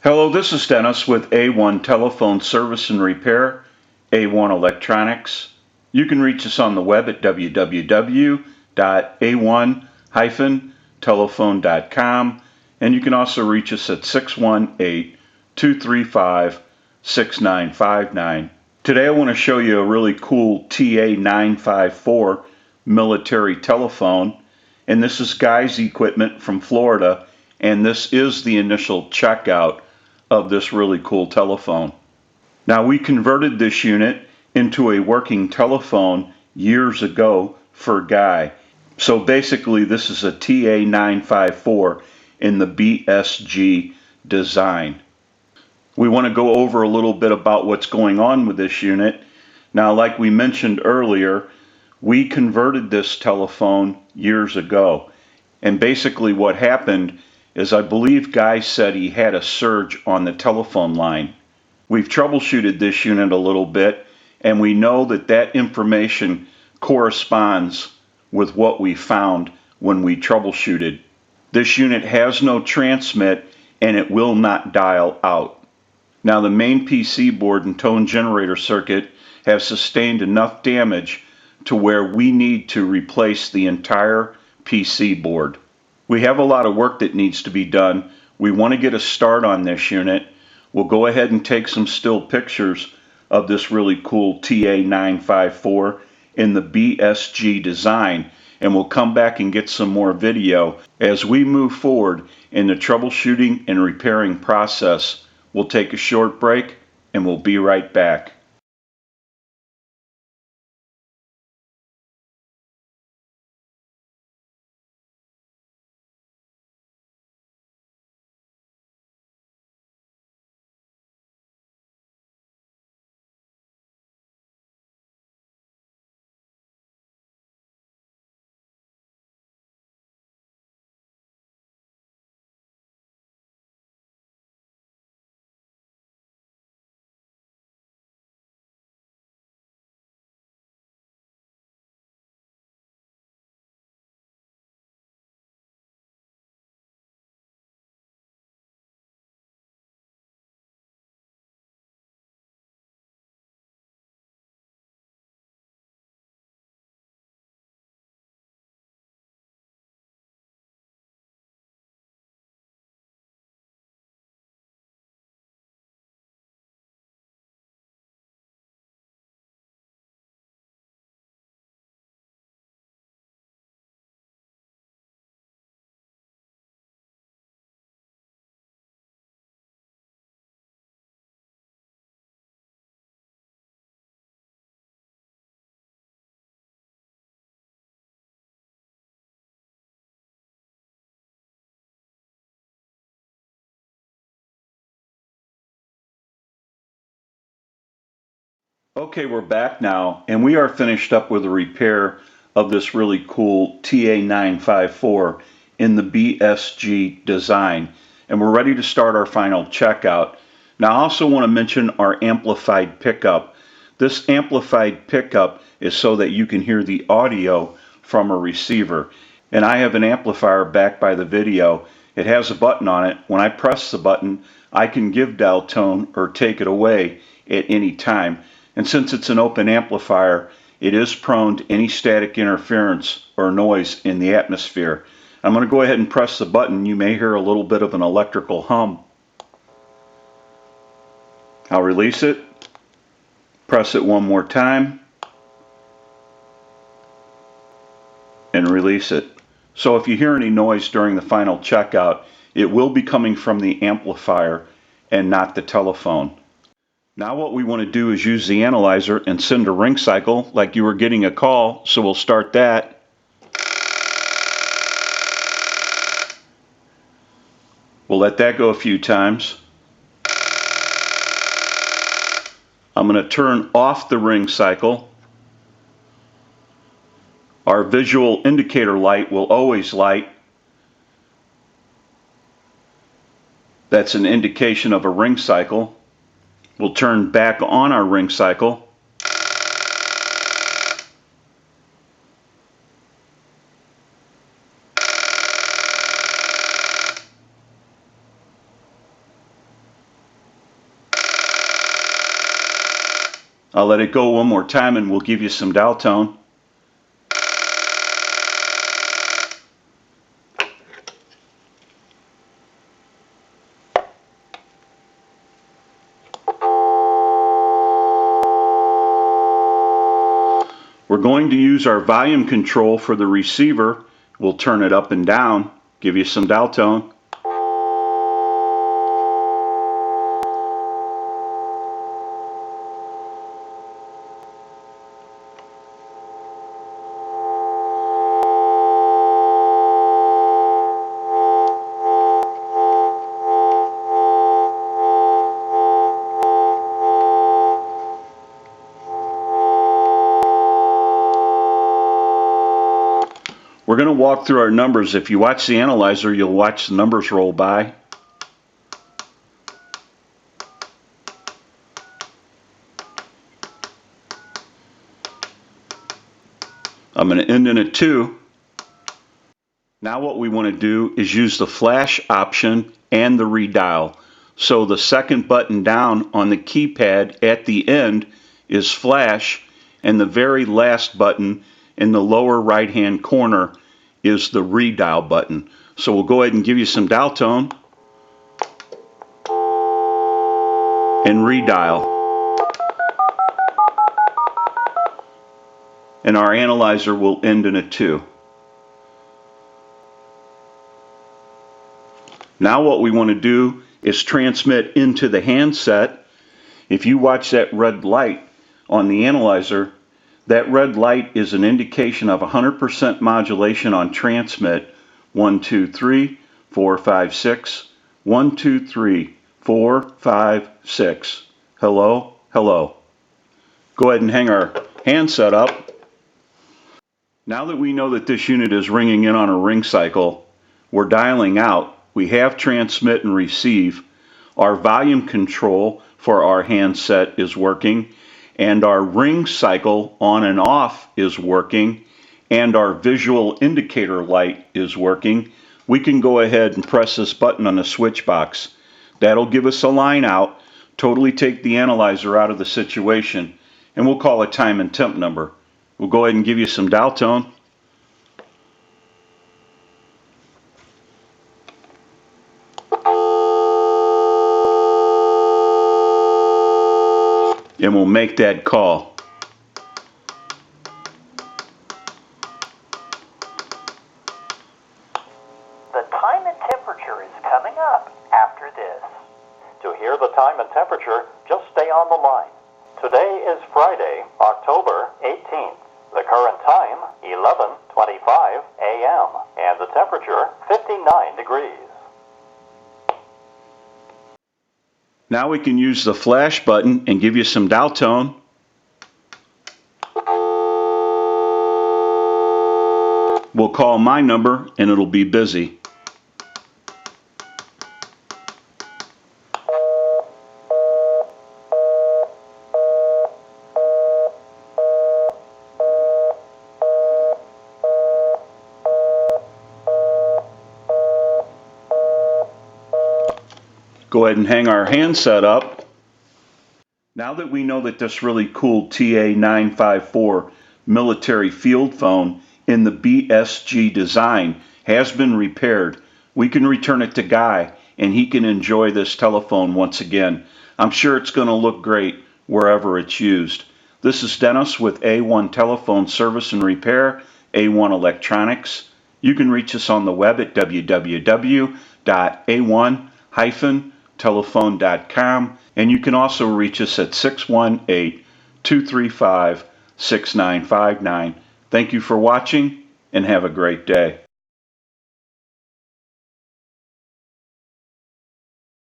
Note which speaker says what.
Speaker 1: Hello, this is Dennis with A1 Telephone Service and Repair, A1 Electronics. You can reach us on the web at www.a1-telephone.com, and you can also reach us at 618-235-6959. Today I want to show you a really cool TA954 military telephone, and this is Guy's equipment from Florida, and this is the initial checkout of this really cool telephone. Now, we converted this unit into a working telephone years ago for Guy. So basically this is a TA954 in the BSG design. We want to go over a little bit about what's going on with this unit. Now, like we mentioned earlier, we converted this telephone years ago. And basically what happened is I believe Guy said he had a surge on the telephone line. We've troubleshooted this unit a little bit, and we know that that information corresponds with what we found when we troubleshooted. This unit has no transmit, and it will not dial out. Now, the main PC board and tone generator circuit have sustained enough damage to where we need to replace the entire PC board. We have a lot of work that needs to be done. We want to get a start on this unit. We'll go ahead and take some still pictures of this really cool TA954 in the BSG design, and we'll come back and get some more video as we move forward in the troubleshooting and repairing process. We'll take a short break and we'll be right back. Okay, we're back now, and we are finished up with a repair of this really cool TA954 in the BSG design, and we're ready to start our final checkout. Now, I also want to mention our amplified pickup. This amplified pickup is so that you can hear the audio from a receiver, and I have an amplifier back by the video. It has a button on it. When I press the button, I can give dial tone or take it away at any time. And since it's an open amplifier, it is prone to any static interference or noise in the atmosphere. I'm going to go ahead and press the button. You may hear a little bit of an electrical hum. I'll release it, press it one more time, and release it. So if you hear any noise during the final checkout, it will be coming from the amplifier and not the telephone. Now what we want to do is use the analyzer and send a ring cycle like you were getting a call, so we'll start that. We'll let that go a few times. I'm going to turn off the ring cycle. Our visual indicator light will always light. That's an indication of a ring cycle. We'll turn back on our ring cycle. I'll let it go one more time and we'll give you some dial tone. We're going to use our volume control for the receiver. We'll turn it up and down, give you some dial tone. We're going to walk through our numbers. If you watch the analyzer, you'll watch the numbers roll by. I'm going to end in a 2. Now what we want to do is use the flash option and the redial. So the second button down on the keypad at the end is flash, and the very last button in the lower right hand corner is the redial button. So we'll go ahead and give you some dial tone and redial. And our analyzer will end in a 2. Now what we want to do is transmit into the handset. If you watch that red light on the analyzer, that red light is an indication of 100% modulation on transmit. 1, 2, 3, 4, 5, 6. 1, 2, 3, 4, 5, 6. Hello, hello. Go ahead and hang our handset up. Now that we know that this unit is ringing in on a ring cycle, we're dialing out. We have transmit and receive. Our volume control for our handset is working, and our ring cycle on and off is working, and our visual indicator light is working. We can go ahead and press this button on the switch box. That'll give us a line out, totally take the analyzer out of the situation, and we'll call a time and temp number. We'll go ahead and give you some dial tone. And we'll make that call.
Speaker 2: The time and temperature is coming up after this. To hear the time and temperature, just stay on the line. Today is Friday, October 18th. The current time, 11:25 a.m. And the temperature, 59 degrees.
Speaker 1: Now we can use the flash button and give you some dial tone. We'll call my number and it'll be busy. Go ahead and hang our handset up. Now that we know that this really cool TA954 military field phone in the BSG design has been repaired, we can return it to Guy and he can enjoy this telephone once again. I'm sure it's going to look great wherever it's used. This is Dennis with A1 Telephone Service and Repair, A1 Electronics. You can reach us on the web at www.a1-telephone.com, and you can also reach us at 618-235-6959. Thank you for watching and have a great day.